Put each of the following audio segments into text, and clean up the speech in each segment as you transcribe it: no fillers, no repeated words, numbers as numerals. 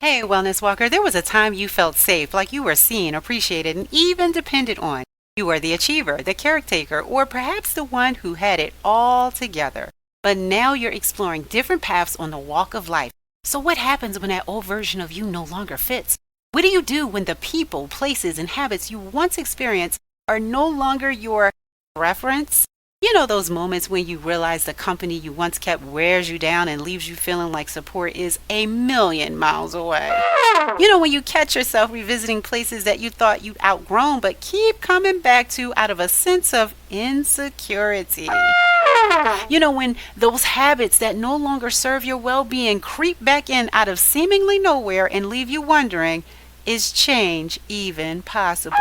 Hey, Wellness Walker, there was a time you felt safe, like you were seen, appreciated, and even depended on. You were the achiever, the caretaker, or perhaps the one who had it all together. But now you're exploring different paths on the walk of life. So, what happens when that old version of you no longer fits? What do you do when the people, places, and habits you once experienced are no longer your preference? You know those moments when you realize the company you once kept wears you down and leaves you feeling like support is a million miles away. You know when you catch yourself revisiting places that you thought you'd outgrown but keep coming back to out of a sense of insecurity. You know when those habits that no longer serve your well-being creep back in out of seemingly nowhere and leave you wondering, is change even possible?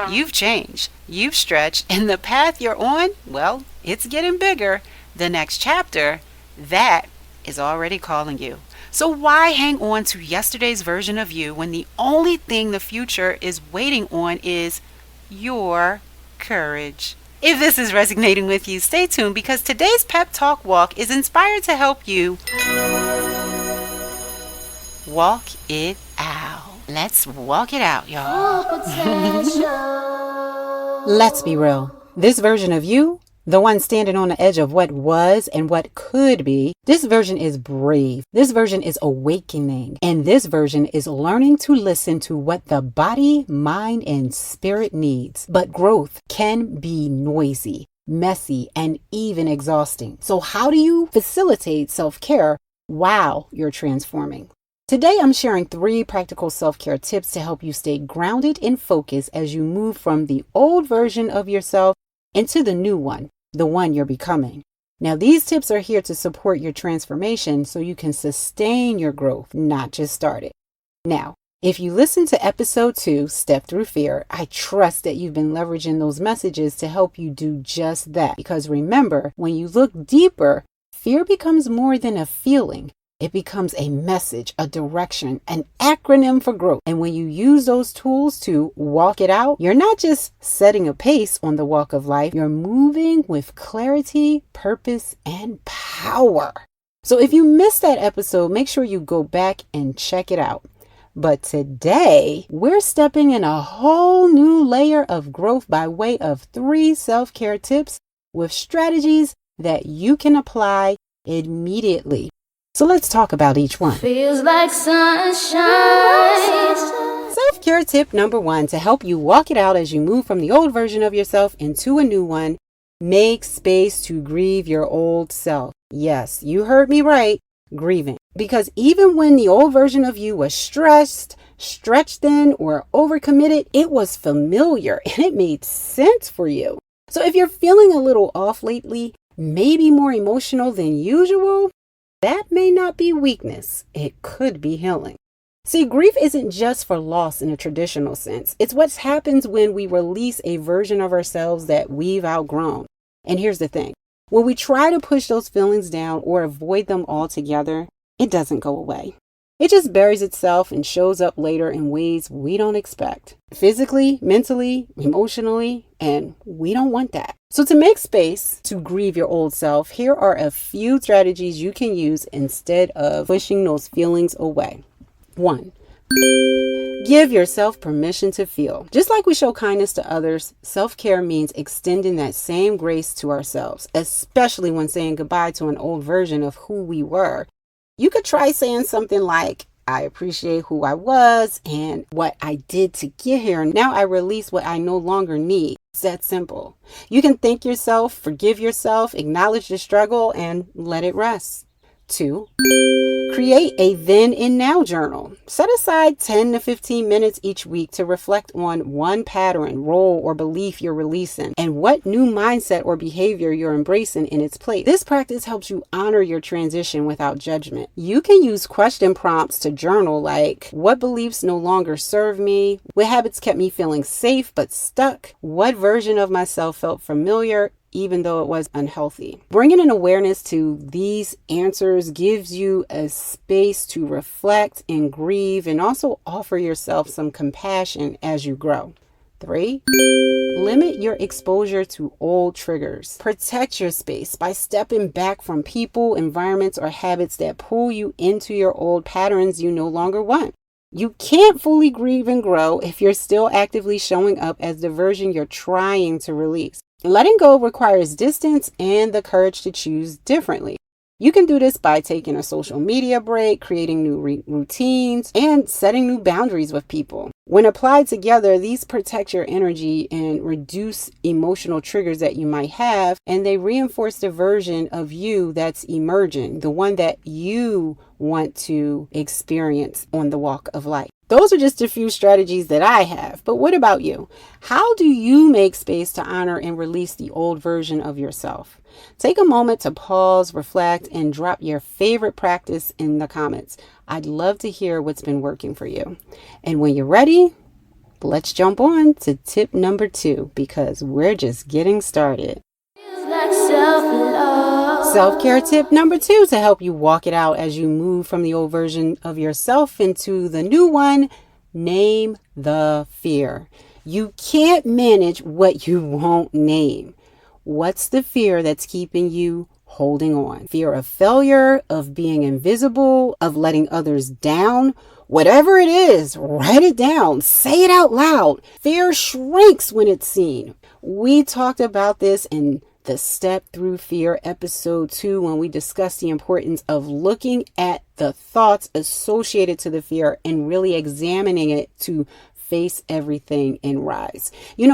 You've changed, you've stretched, and the path you're on, well, it's getting bigger. The next chapter, that is already calling you. So why hang on to yesterday's version of you when the only thing the future is waiting on is your courage? If this is resonating with you, stay tuned because today's Pep Talk Walk is inspired to help you walk it out. Let's walk it out, y'all. Let's be real. This version of you, the one standing on the edge of what was and what could be, this version is brave. This version is awakening. And this version is learning to listen to what the body, mind, and spirit needs. But growth can be noisy, messy, and even exhausting. So how do you facilitate self-care while you're transforming? Today, I'm sharing 3 practical self-care tips to help you stay grounded and focused as you move from the old version of yourself into the new one, the one you're becoming. Now, these tips are here to support your transformation so you can sustain your growth, not just start it. Now, if you listen to episode 2, Step Through Fear, I trust that you've been leveraging those messages to help you do just that. Because remember, when you look deeper, fear becomes more than a feeling. It becomes a message, a direction, an acronym for growth. And when you use those tools to walk it out, you're not just setting a pace on the walk of life, you're moving with clarity, purpose, and power. So if you missed that episode, make sure you go back and check it out. But today, we're stepping in a whole new layer of growth by way of 3 self-care tips with strategies that you can apply immediately. So let's talk about each one. Feels like sunshine. Self-care tip number 1 to help you walk it out as you move from the old version of yourself into a new one. Make space to grieve your old self. Yes, you heard me right, grieving. Because even when the old version of you was stressed, stretched thin, or overcommitted, it was familiar and it made sense for you. So if you're feeling a little off lately, maybe more emotional than usual, that may not be weakness. It could be healing. See, grief isn't just for loss in a traditional sense. It's what happens when we release a version of ourselves that we've outgrown. And here's the thing. When we try to push those feelings down or avoid them altogether, it doesn't go away. It just buries itself and shows up later in ways we don't expect. Physically, mentally, emotionally, and we don't want that. So to make space to grieve your old self, here are a few strategies you can use instead of pushing those feelings away. 1. Give yourself permission to feel. Just like we show kindness to others, self-care means extending that same grace to ourselves, especially when saying goodbye to an old version of who we were. You could try saying something like, I appreciate who I was and what I did to get here. Now I release what I no longer need. It's that simple. You can thank yourself, forgive yourself, acknowledge the struggle, and let it rest. 2. Create a then and now journal. Set aside 10 to 15 minutes each week to reflect on one pattern, role, or belief you're releasing and what new mindset or behavior you're embracing in its place. This practice helps you honor your transition without judgment. You can use question prompts to journal like, what beliefs no longer serve me? What habits kept me feeling safe but stuck? What version of myself felt familiar even though it was unhealthy? Bringing an awareness to these answers gives you a space to reflect and grieve and also offer yourself some compassion as you grow. 3, limit your exposure to old triggers. Protect your space by stepping back from people, environments, or habits that pull you into your old patterns you no longer want. You can't fully grieve and grow if you're still actively showing up as the version you're trying to release. Letting go requires distance and the courage to choose differently. You can do this by taking a social media break, creating new routines, and setting new boundaries with people. When applied together, these protect your energy and reduce emotional triggers that you might have, and they reinforce the version of you that's emerging, the one that you want to experience on the walk of life. Those are just a few strategies that I have, but what about you? How do you make space to honor and release the old version of yourself? Take a moment to pause, reflect, and drop your favorite practice in the comments. I'd love to hear what's been working for you. And when you're ready, let's jump on to tip number 2 because we're just getting started. Self-care tip number 2 to help you walk it out as you move from the old version of yourself into the new one. Name the fear. You can't manage what you won't name. What's the fear that's keeping you holding on? Fear of failure, of being invisible, of letting others down. Whatever it is, write it down. Say it out loud. Fear shrinks when it's seen. We talked about this in the Step Through Fear episode 2 when we discussed the importance of looking at the thoughts associated to the fear and really examining it to face everything and rise.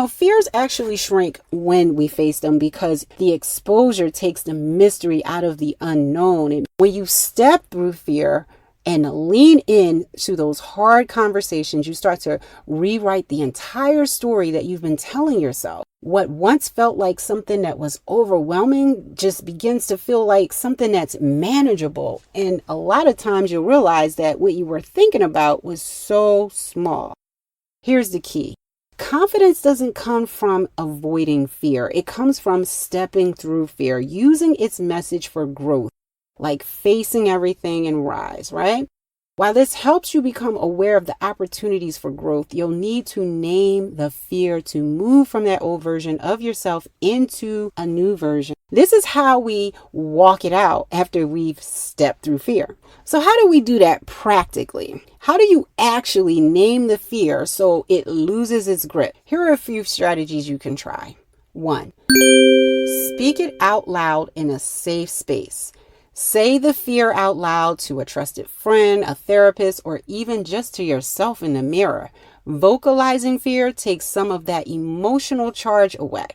Fears actually shrink when we face them because the exposure takes the mystery out of the unknown. And when you step through fear and lean in to those hard conversations, you start to rewrite the entire story that you've been telling yourself. What once felt like something that was overwhelming just begins to feel like something that's manageable. And a lot of times you'll realize that what you were thinking about was so small. Here's the key. Confidence doesn't come from avoiding fear. It comes from stepping through fear, using its message for growth, like facing everything and rise, right? While this helps you become aware of the opportunities for growth, you'll need to name the fear to move from that old version of yourself into a new version. This is how we walk it out after we've stepped through fear. So how do we do that practically? How do you actually name the fear so it loses its grip? Here are a few strategies you can try. 1, speak it out loud in a safe space. Say the fear out loud to a trusted friend, a therapist, or even just to yourself in the mirror. Vocalizing fear takes some of that emotional charge away.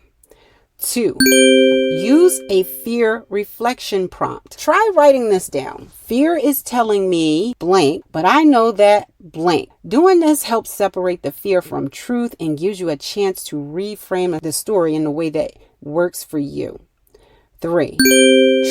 2, use a fear reflection prompt. Try writing this down. Fear is telling me blank, but I know that blank. Doing this helps separate the fear from truth and gives you a chance to reframe the story in a way that works for you. 3,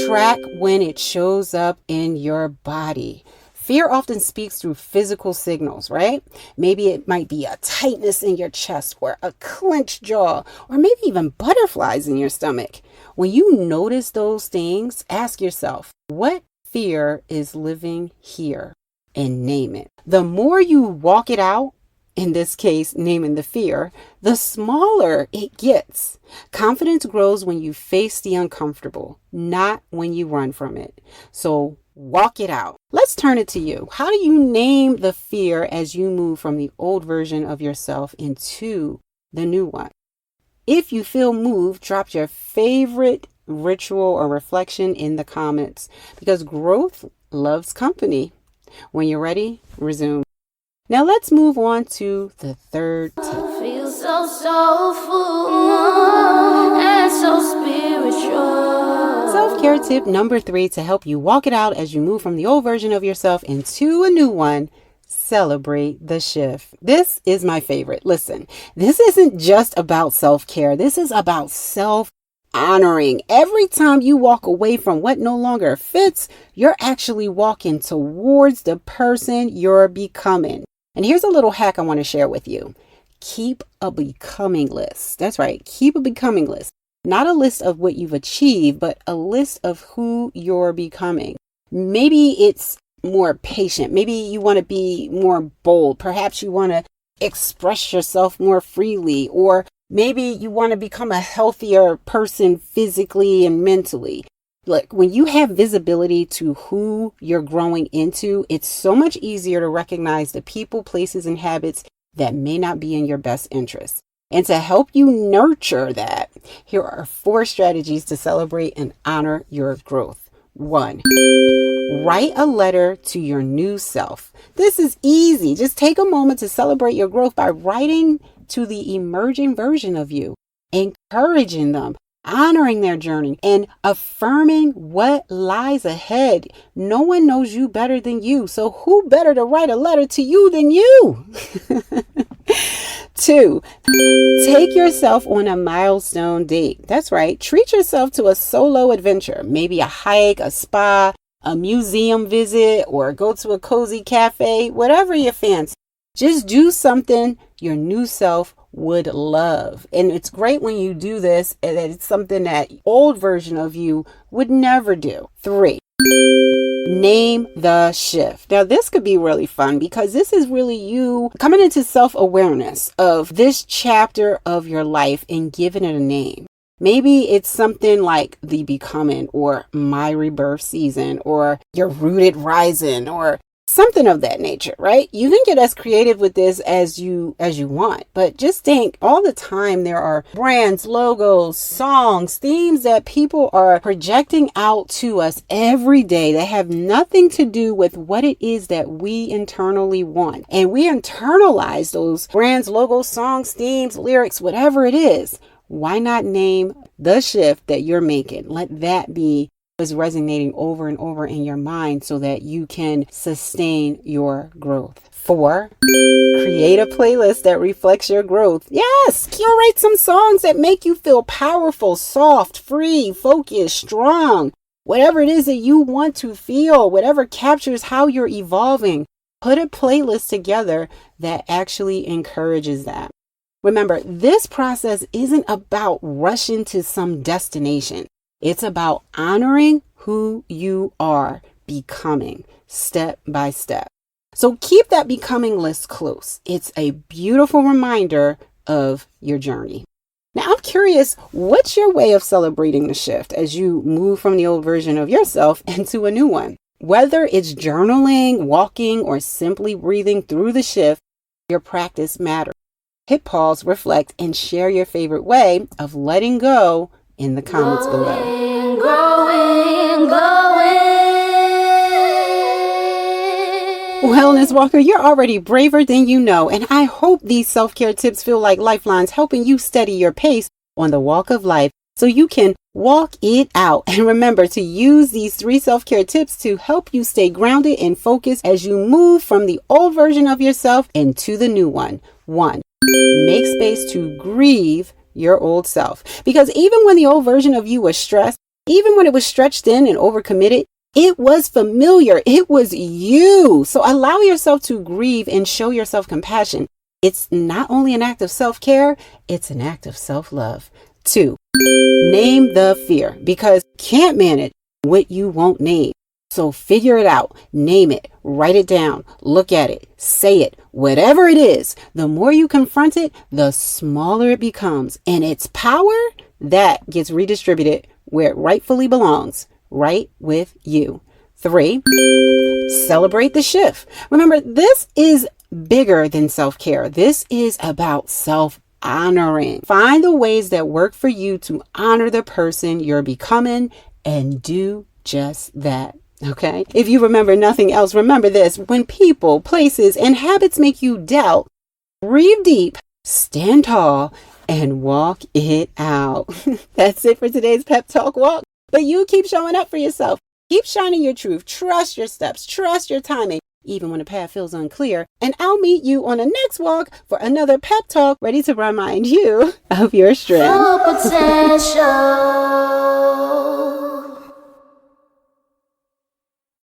track when it shows up in your body. Fear often speaks through physical signals, right? Maybe it might be a tightness in your chest or a clenched jaw, or maybe even butterflies in your stomach. When you notice those things, ask yourself, what fear is living here? And name it. The more you walk it out, in this case, naming the fear, the smaller it gets. Confidence grows when you face the uncomfortable, not when you run from it. So walk it out. Let's turn it to you. How do you name the fear as you move from the old version of yourself into the new one? If you feel moved, drop your favorite ritual or reflection in the comments because growth loves company. When you're ready, resume. Now let's move on to the third tip. Feel so soulful and so spiritual. Self-care tip number 3 to help you walk it out as you move from the old version of yourself into a new one. Celebrate the shift. This is my favorite. Listen, this isn't just about self-care. This is about self-honoring. Every time you walk away from what no longer fits, you're actually walking towards the person you're becoming. And here's a little hack I want to share with you. Keep a becoming list. That's right. Keep a becoming list. Not a list of what you've achieved, but a list of who you're becoming. Maybe it's more patient. Maybe you want to be more bold. Perhaps you want to express yourself more freely, or maybe you want to become a healthier person physically and mentally. Look, when you have visibility to who you're growing into, it's so much easier to recognize the people, places, and habits that may not be in your best interest. And to help you nurture that, here are 4 strategies to celebrate and honor your growth. 1, write a letter to your new self. This is easy. Just take a moment to celebrate your growth by writing to the emerging version of you, encouraging them, honoring their journey, and affirming what lies ahead. No one knows you better than you, so who better to write a letter to you than you? 2, take yourself on a milestone date. That's right. Treat yourself to a solo adventure, maybe a hike, a spa, a museum visit, or go to a cozy cafe, whatever your fancy. Just do something your new self would love. And it's great when you do this, and it's something that old version of you would never do. 3, name the shift. Now, this could be really fun because this is really you coming into self-awareness of this chapter of your life and giving it a name. Maybe it's something like the becoming, or my rebirth season, or your rooted rising, or something of that nature, right? You can get as creative with this as you want, but just think all the time there are brands, logos, songs, themes that people are projecting out to us every day that have nothing to do with what it is that we internally want. And we internalize those brands, logos, songs, themes, lyrics, whatever it is. Why not name the shift that you're making? Let that be is resonating over and over in your mind so that you can sustain your growth. 4, create a playlist that reflects your growth. Yes, curate some songs that make you feel powerful, soft, free, focused, strong. Whatever it is that you want to feel, whatever captures how you're evolving, put a playlist together that actually encourages that. Remember, this process isn't about rushing to some destination. It's about honoring who you are becoming step by step. So keep that becoming list close. It's a beautiful reminder of your journey. Now, I'm curious, what's your way of celebrating the shift as you move from the old version of yourself into a new one? Whether it's journaling, walking, or simply breathing through the shift, your practice matters. Hit pause, reflect, and share your favorite way of letting go in the comments below. Growing. Wellness Walker, you're already braver than you know, and I hope these self-care tips feel like lifelines helping you steady your pace on the walk of life so you can walk it out. And remember to use these 3 self-care tips to help you stay grounded and focused as you move from the old version of yourself into the new one. 1, make space to grieve your old self. Because even when the old version of you was stressed, even when it was stretched in and overcommitted, it was familiar. It was you. So allow yourself to grieve and show yourself compassion. It's not only an act of self-care, it's an act of self-love. 2, name the fear, because you can't manage what you won't name. So figure it out, name it, write it down, look at it, say it, whatever it is. The more you confront it, the smaller it becomes, and its power, that gets redistributed where it rightfully belongs, right with you. 3, celebrate the shift. Remember, this is bigger than self-care. This is about self-honoring. Find the ways that work for you to honor the person you're becoming and do just that. Okay. If you remember nothing else, remember this: when people, places, and habits make you doubt, breathe deep, stand tall, and walk it out. That's it for today's pep talk walk. But you keep showing up for yourself. Keep shining your truth. Trust your steps. Trust your timing, even when the path feels unclear. And I'll meet you on the next walk for another pep talk, ready to remind you of your strength. Full potential.